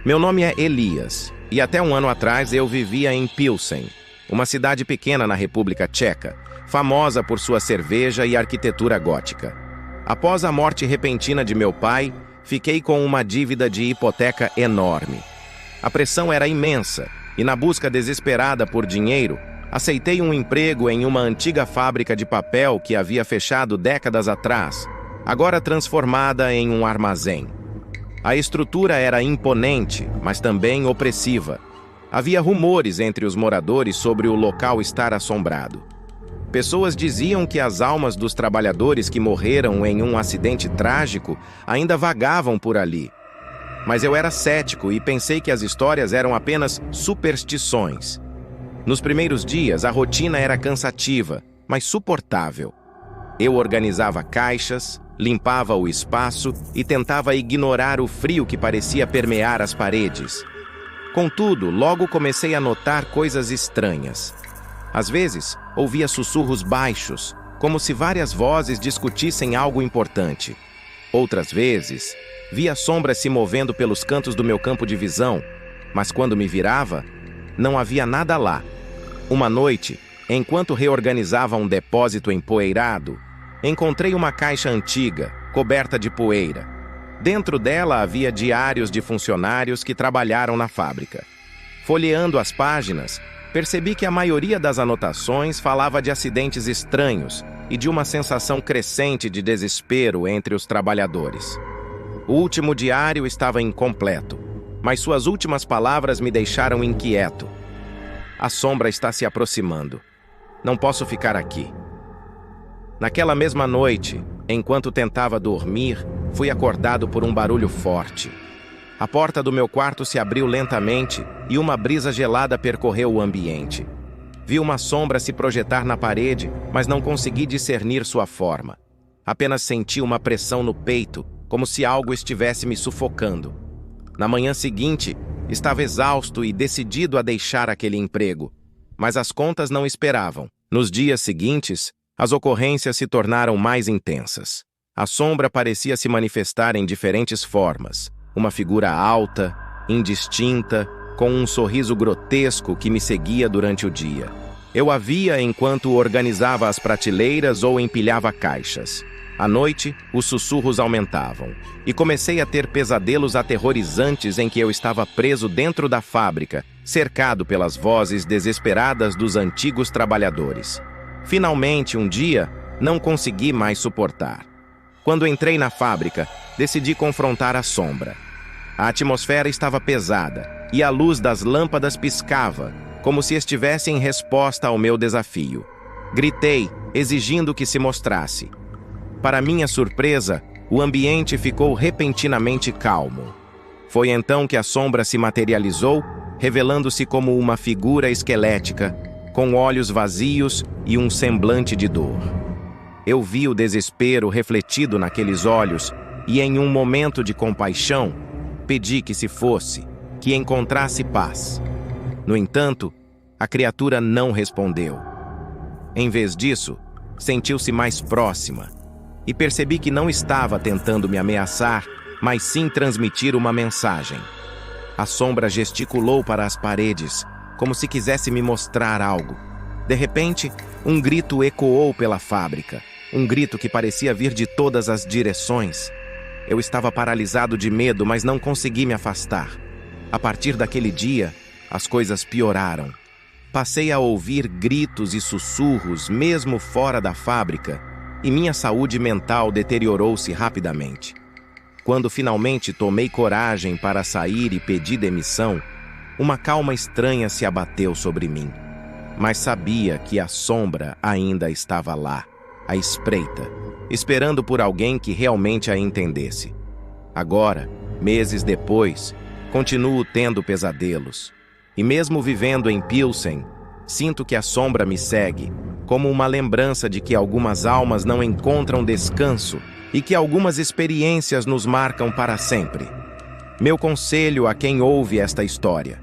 Meu nome é Elias, e até um ano atrás eu vivia em Pilsen, uma cidade pequena na República Tcheca, famosa por sua cerveja e arquitetura gótica. Após a morte repentina de meu pai, fiquei com uma dívida de hipoteca enorme. A pressão era imensa, e na busca desesperada por dinheiro, aceitei um emprego em uma antiga fábrica de papel que havia fechado décadas atrás, agora transformada em um armazém. A estrutura era imponente, mas também opressiva. Havia rumores entre os moradores sobre o local estar assombrado. Pessoas diziam que as almas dos trabalhadores que morreram em um acidente trágico ainda vagavam por ali. Mas eu era cético e pensei que as histórias eram apenas superstições. Nos primeiros dias, a rotina era cansativa, mas suportável. Eu organizava caixas, limpava o espaço e tentava ignorar o frio que parecia permear as paredes. Contudo, logo comecei a notar coisas estranhas. Às vezes, ouvia sussurros baixos, como se várias vozes discutissem algo importante. Outras vezes, via sombras se movendo pelos cantos do meu campo de visão, mas quando me virava, não havia nada lá. Uma noite, enquanto reorganizava um depósito empoeirado, encontrei uma caixa antiga, coberta de poeira. Dentro dela havia diários de funcionários que trabalharam na fábrica. Folheando as páginas, percebi que a maioria das anotações falava de acidentes estranhos e de uma sensação crescente de desespero entre os trabalhadores. O último diário estava incompleto, mas suas últimas palavras me deixaram inquieto. A sombra está se aproximando. Não posso ficar aqui. Naquela mesma noite, enquanto tentava dormir, fui acordado por um barulho forte. A porta do meu quarto se abriu lentamente e uma brisa gelada percorreu o ambiente. Vi uma sombra se projetar na parede, mas não consegui discernir sua forma. Apenas senti uma pressão no peito, como se algo estivesse me sufocando. Na manhã seguinte, estava exausto e decidido a deixar aquele emprego, mas as contas não esperavam. Nos dias seguintes, as ocorrências se tornaram mais intensas. A sombra parecia se manifestar em diferentes formas. Uma figura alta, indistinta, com um sorriso grotesco que me seguia durante o dia. Eu a via enquanto organizava as prateleiras ou empilhava caixas. À noite, os sussurros aumentavam, e comecei a ter pesadelos aterrorizantes em que eu estava preso dentro da fábrica, cercado pelas vozes desesperadas dos antigos trabalhadores. Finalmente, um dia, não consegui mais suportar. Quando entrei na fábrica, decidi confrontar a sombra. A atmosfera estava pesada e a luz das lâmpadas piscava, como se estivesse em resposta ao meu desafio. Gritei, exigindo que se mostrasse. Para minha surpresa, o ambiente ficou repentinamente calmo. Foi então que a sombra se materializou, revelando-se como uma figura esquelética, com olhos vazios e um semblante de dor. Eu vi o desespero refletido naqueles olhos e, em um momento de compaixão, pedi que se fosse, que encontrasse paz. No entanto, a criatura não respondeu. Em vez disso, sentiu-se mais próxima e percebi que não estava tentando me ameaçar, mas sim transmitir uma mensagem. A sombra gesticulou para as paredes, como se quisesse me mostrar algo. De repente, um grito ecoou pela fábrica, um grito que parecia vir de todas as direções. Eu estava paralisado de medo, mas não consegui me afastar. A partir daquele dia, as coisas pioraram. Passei a ouvir gritos e sussurros mesmo fora da fábrica, e minha saúde mental deteriorou-se rapidamente. Quando finalmente tomei coragem para sair e pedir demissão, uma calma estranha se abateu sobre mim. Mas sabia que a sombra ainda estava lá, à espreita, esperando por alguém que realmente a entendesse. Agora, meses depois, continuo tendo pesadelos. E mesmo vivendo em Pilsen, sinto que a sombra me segue, como uma lembrança de que algumas almas não encontram descanso e que algumas experiências nos marcam para sempre. Meu conselho a quem ouve esta história: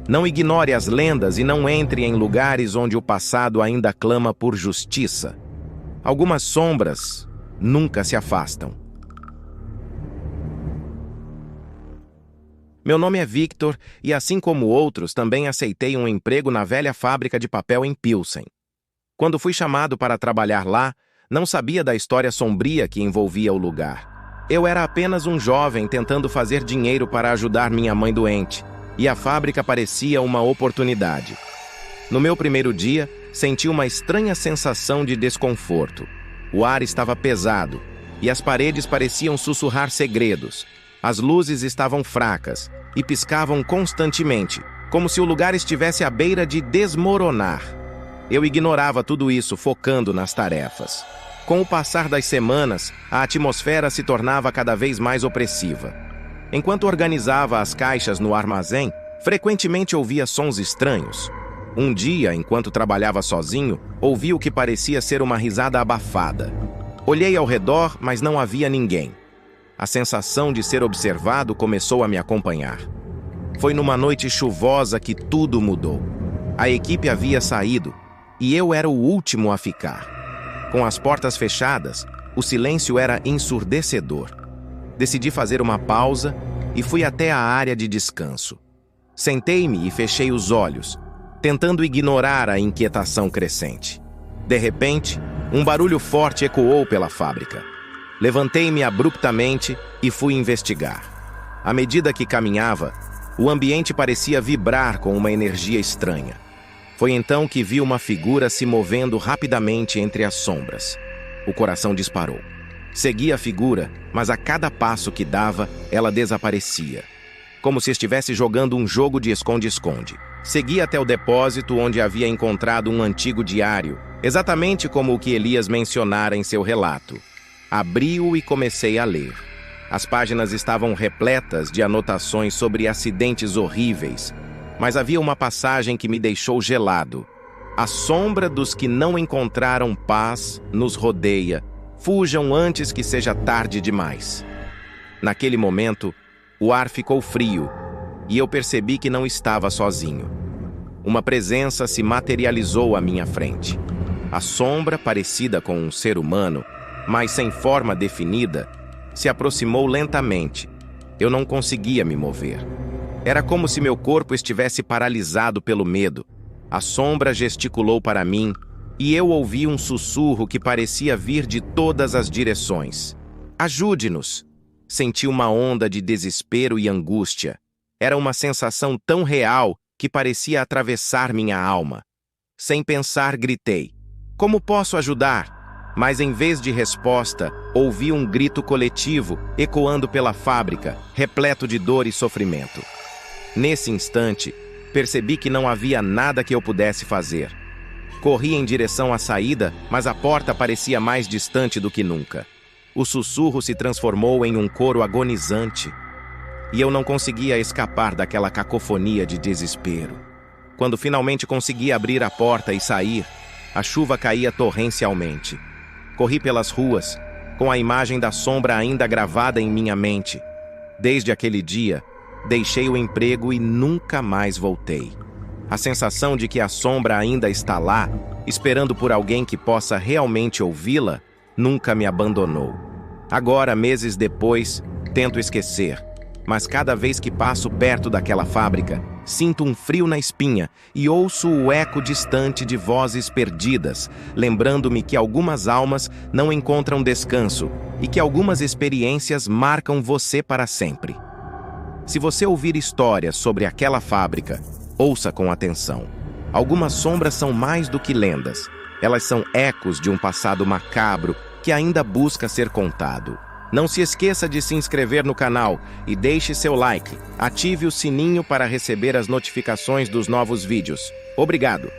não ignore as lendas e não entre em lugares onde o passado ainda clama por justiça. Algumas sombras nunca se afastam. Meu nome é Victor e, assim como outros, também aceitei um emprego na velha fábrica de papel em Pilsen. Quando fui chamado para trabalhar lá, não sabia da história sombria que envolvia o lugar. Eu era apenas um jovem tentando fazer dinheiro para ajudar minha mãe doente, e a fábrica parecia uma oportunidade. No meu primeiro dia, senti uma estranha sensação de desconforto. O ar estava pesado, e as paredes pareciam sussurrar segredos. As luzes estavam fracas e piscavam constantemente, como se o lugar estivesse à beira de desmoronar. Eu ignorava tudo isso, focando nas tarefas. Com o passar das semanas, a atmosfera se tornava cada vez mais opressiva. Enquanto organizava as caixas no armazém, frequentemente ouvia sons estranhos. Um dia, enquanto trabalhava sozinho, ouvi o que parecia ser uma risada abafada. Olhei ao redor, mas não havia ninguém. A sensação de ser observado começou a me acompanhar. Foi numa noite chuvosa que tudo mudou. A equipe havia saído, e eu era o último a ficar. Com as portas fechadas, o silêncio era ensurdecedor. Decidi fazer uma pausa e fui até a área de descanso. Sentei-me e fechei os olhos, tentando ignorar a inquietação crescente. De repente, um barulho forte ecoou pela fábrica. Levantei-me abruptamente e fui investigar. À medida que caminhava, o ambiente parecia vibrar com uma energia estranha. Foi então que vi uma figura se movendo rapidamente entre as sombras. O coração disparou. Segui a figura, mas a cada passo que dava, ela desaparecia. Como se estivesse jogando um jogo de esconde-esconde. Segui até o depósito onde havia encontrado um antigo diário, exatamente como o que Elias mencionara em seu relato. Abri-o e comecei a ler. As páginas estavam repletas de anotações sobre acidentes horríveis, mas havia uma passagem que me deixou gelado. A sombra dos que não encontraram paz nos rodeia. Fujam antes que seja tarde demais. Naquele momento, o ar ficou frio e eu percebi que não estava sozinho. Uma presença se materializou à minha frente. A sombra, parecida com um ser humano, mas sem forma definida, se aproximou lentamente. Eu não conseguia me mover. Era como se meu corpo estivesse paralisado pelo medo. A sombra gesticulou para mim e eu ouvi um sussurro que parecia vir de todas as direções. Ajude-nos! Senti uma onda de desespero e angústia. Era uma sensação tão real que parecia atravessar minha alma. Sem pensar, gritei: "Como posso ajudar?" Mas em vez de resposta, ouvi um grito coletivo ecoando pela fábrica, repleto de dor e sofrimento. Nesse instante, percebi que não havia nada que eu pudesse fazer. Corri em direção à saída, mas a porta parecia mais distante do que nunca. O sussurro se transformou em um coro agonizante, e eu não conseguia escapar daquela cacofonia de desespero. Quando finalmente consegui abrir a porta e sair, a chuva caía torrencialmente. Corri pelas ruas, com a imagem da sombra ainda gravada em minha mente. Desde aquele dia, deixei o emprego e nunca mais voltei. A sensação de que a sombra ainda está lá, esperando por alguém que possa realmente ouvi-la, nunca me abandonou. Agora, meses depois, tento esquecer, mas cada vez que passo perto daquela fábrica, sinto um frio na espinha e ouço o eco distante de vozes perdidas, lembrando-me que algumas almas não encontram descanso e que algumas experiências marcam você para sempre. Se você ouvir histórias sobre aquela fábrica, ouça com atenção. Algumas sombras são mais do que lendas. Elas são ecos de um passado macabro que ainda busca ser contado. Não se esqueça de se inscrever no canal e deixe seu like. Ative o sininho para receber as notificações dos novos vídeos. Obrigado!